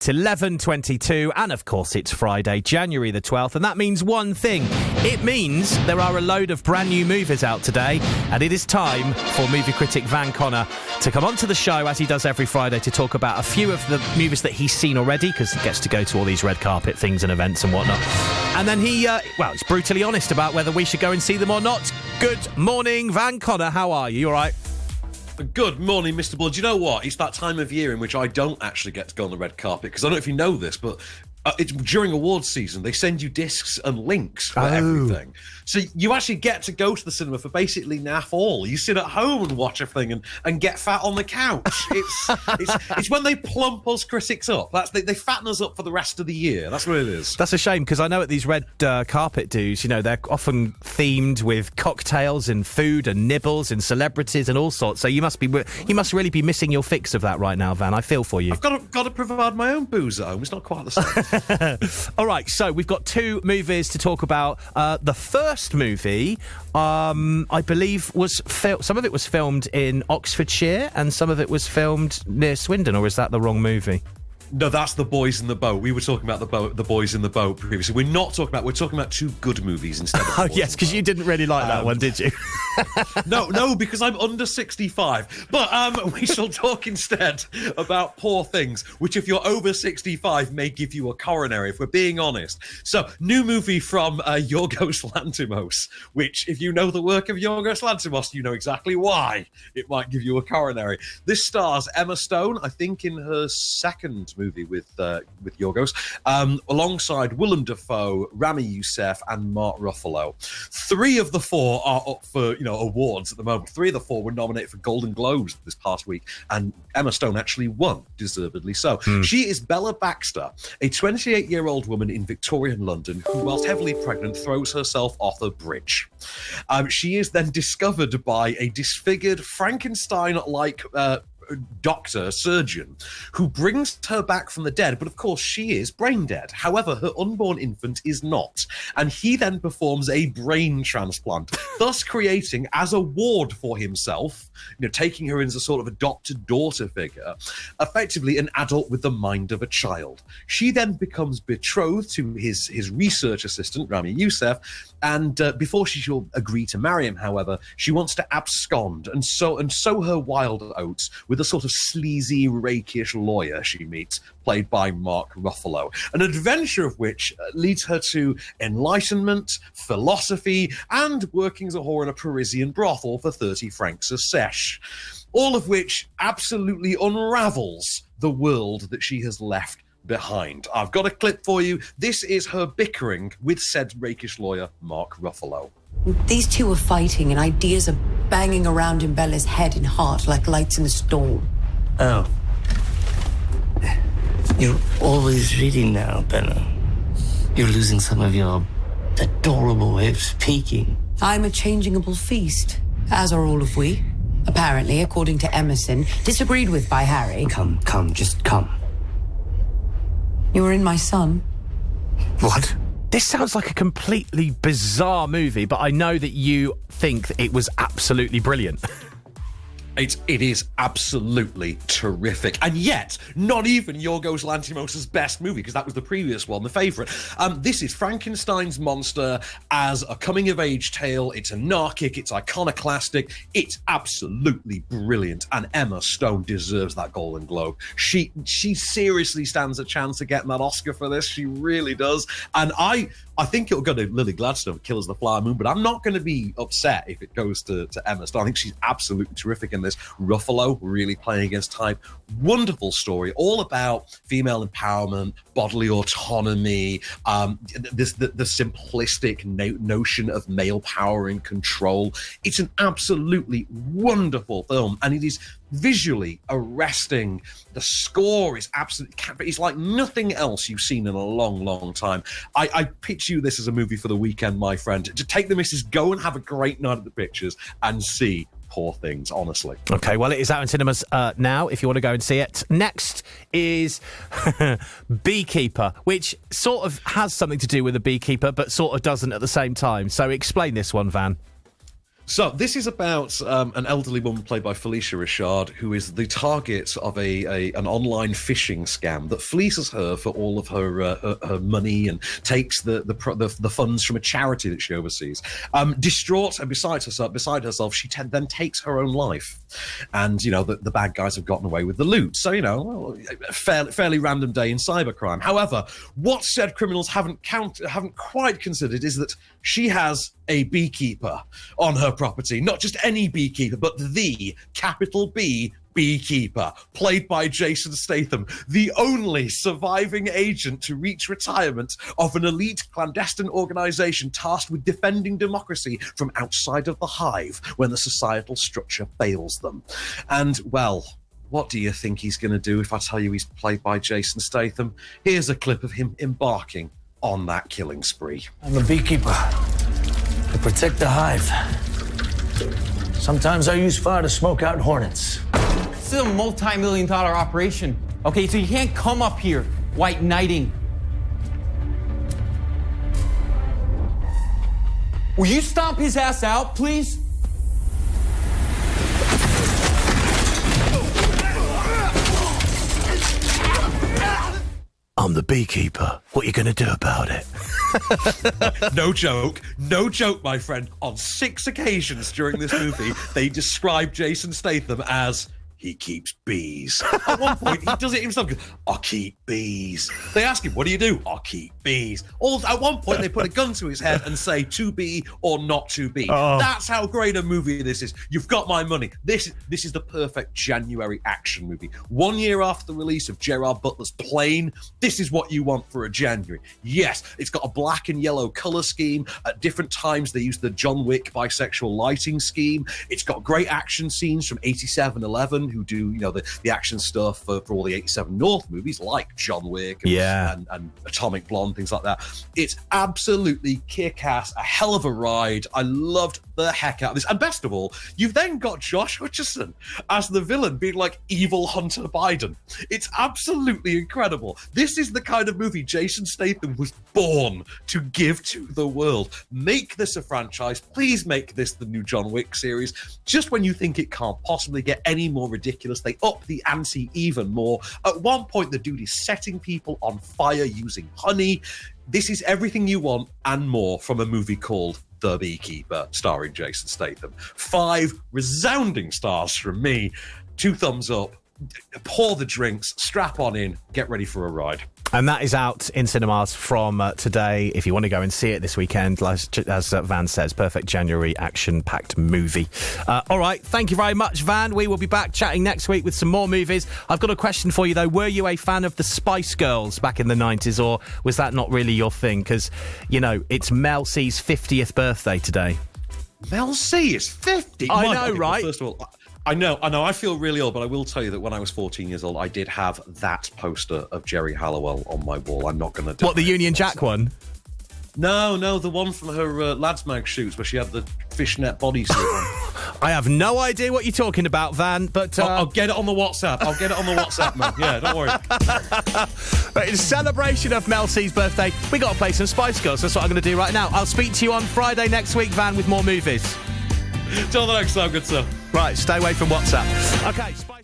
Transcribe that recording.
It's 11:22, and of course it's Friday, January the 12th, and that means one thing. It means there are a load of brand new movies out today, and it is time for movie critic Van Connor to come onto the show, as he does every Friday, to talk about a few of the movies that he's seen already, because he gets to go to all these red carpet things and events and whatnot. And then he's brutally honest about whether we should go and see them or not. Good morning, Van Connor. How are you? You all right? Good morning, Mr. Blood. You know what? It's that time of year in which I don't actually get to go on the red carpet, because I don't know if you know this, but it's during awards season. They send you discs and links for everything. So you actually get to go to the cinema for basically naff all. You sit at home and watch everything and get fat on the couch. It's when they plump us critics up. They fatten us up for the rest of the year. That's what it is. That's a shame, because I know at these red carpet dues, they're often themed with cocktails and food and nibbles and celebrities and all sorts. So you must really be missing your fix of that right now, Van. I feel for you. I've got to provide my own booze at home. It's not quite the same. All right, so we've got two movies to talk about. The first movie, I believe, some of it was filmed in Oxfordshire and some of it was filmed near Swindon, or is that the wrong movie? No, that's The Boys in the Boat. We were talking about the Boys in the Boat previously. We're talking about two good movies instead of Oh, yes, because you didn't really like that one, did you? No, because I'm under 65. But we shall talk instead about Poor Things, which if you're over 65 may give you a coronary, if we're being honest. So, new movie from Yorgos Lanthimos, which if you know the work of Yorgos Lanthimos, you know exactly why it might give you a coronary. This stars Emma Stone, I think in her second movie with Yorgos, alongside Willem Dafoe, Rami Youssef, and Mark Ruffalo. 3 of the 4 are up for awards at the moment. 3 of the 4 were nominated for Golden Globes this past week, and Emma Stone actually won, deservedly so. She is Bella Baxter, a 28-year-old woman in Victorian London who, whilst heavily pregnant, throws herself off a bridge. She is then discovered by a disfigured Frankenstein-like surgeon, who brings her back from the dead, but of course she is brain dead. However, her unborn infant is not, and he then performs a brain transplant, thus creating, as a ward for himself, taking her in as a sort of adopted daughter figure, effectively an adult with the mind of a child. She then becomes betrothed to his research assistant, Rami Youssef, and before she shall agree to marry him, however, she wants to abscond and sow her wild oats with a sort of sleazy, rakish lawyer she meets, played by Mark Ruffalo. An adventure of which leads her to enlightenment, philosophy, and working as a whore in a Parisian brothel for 30 francs a sesh. All of which absolutely unravels the world that she has left behind. I've got a clip for you. This is her bickering with said rakish lawyer, Mark Ruffalo. These two are fighting and ideas are banging around in Bella's head and heart like lights in a storm. Oh. You're always reading now, Bella. You're losing some of your adorable way of speaking. I'm a changeable feast, as are all of we. Apparently, according to Emerson, disagreed with by Harry. Come, just come. You're in my son. What? This sounds like a completely bizarre movie, but I know that you think that it was absolutely brilliant. It is absolutely terrific. And yet, not even Yorgos Lanthimos' best movie, because that was the previous one, the favourite. This is Frankenstein's monster as a coming-of-age tale. It's anarchic, it's iconoclastic, it's absolutely brilliant. And Emma Stone deserves that Golden Globe. She seriously stands a chance of getting that Oscar for this. She really does. And I think it'll go to Lily Gladstone, Killers of the Flower Moon, but I'm not going to be upset if it goes to Emma Stone. I think she's absolutely terrific in this. Ruffalo really playing against type. Wonderful story, all about female empowerment, bodily autonomy, the simplistic notion of male power and control. It's an absolutely wonderful film, and it is visually arresting. The score is absolutely, it's like nothing else you've seen in a long, long time. I pitch you this as a movie for the weekend, my friend. To take the missus, go and have a great night at the pictures and see Poor Things, honestly. Okay, well, it is out in cinemas now, if you want to go and see it. Next is Beekeeper, which sort of has something to do with a beekeeper, but sort of doesn't at the same time. So explain this one, Van. So this is about an elderly woman played by Felicia Richard, who is the target of an online phishing scam that fleeces her for all of her money and takes the funds from a charity that she oversees. Distraught and beside herself, she then takes her own life. And the bad guys have gotten away with the loot. So a fairly random day in cybercrime. However, what said criminals haven't quite considered is that she has a beekeeper on her property. Not just any beekeeper, but the capital B Beekeeper, played by Jason Statham, the only surviving agent to reach retirement of an elite clandestine organization tasked with defending democracy from outside of the hive when the societal structure fails them. And, well, what do you think he's going to do if I tell you he's played by Jason Statham? Here's a clip of him embarking on that killing spree. I'm a beekeeper. I protect the hive. Sometimes I use fire to smoke out hornets. This is a multi-million-dollar operation. Okay, so you can't come up here white knighting. Will you stomp his ass out, please? I'm the beekeeper. What are you going to do about it? No joke, my friend. On 6 occasions during this movie, they describe Jason Statham as he keeps bees. At one point, he does it himself. I keep bees. They ask him, what do you do? I keep bees. At one point, they put a gun to his head and say, to be or not to be. Oh. That's how great a movie this is. You've got my money. This is the perfect January action movie. 1 year after the release of Gerard Butler's Plane, this is what you want for a January. Yes, it's got a black and yellow color scheme. At different times, they use the John Wick bisexual lighting scheme. It's got great action scenes from 87-11, who do the action stuff for all the 87 North movies like John Wick and Atomic Blonde, things like that. It's absolutely kick-ass, a hell of a ride. I loved the heck out of this. And best of all, you've then got Josh Hutcherson as the villain being like evil Hunter Biden. It's absolutely incredible. This is the kind of movie Jason Statham was born to give to the world. Make this a franchise. Please make this the new John Wick series. Just when you think it can't possibly get any more ridiculous, they up the ante even more. At one point, the dude is setting people on fire using honey. This is everything you want and more from a movie called The Beekeeper, starring Jason Statham. 5 resounding stars from me. 2 thumbs up. Pour the drinks, strap on in, get ready for a ride. And that is out in cinemas from today. If you want to go and see it this weekend, as Van says, perfect January action-packed movie. All right, thank you very much, Van. We will be back chatting next week with some more movies. I've got a question for you, though. Were you a fan of the Spice Girls back in the 90s, or was that not really your thing? Because, it's Mel C's 50th birthday today. Mel C is 50? I know, right? First of all, I know. I feel really old, but I will tell you that when I was 14 years old, I did have that poster of Jerry Halliwell on my wall. I'm not going to... What, the Union Jack one? No, the one from her Lads Mag shoots where she had the fishnet bodysuit on. I have no idea what you're talking about, Van, but... I'll get it on the WhatsApp. Man. Yeah, don't worry. But in celebration of Mel C's birthday, we got to play some Spice Girls. That's what I'm going to do right now. I'll speak to you on Friday next week, Van, with more movies. Till the next time, good sir. Right, stay away from WhatsApp. Okay, Spice...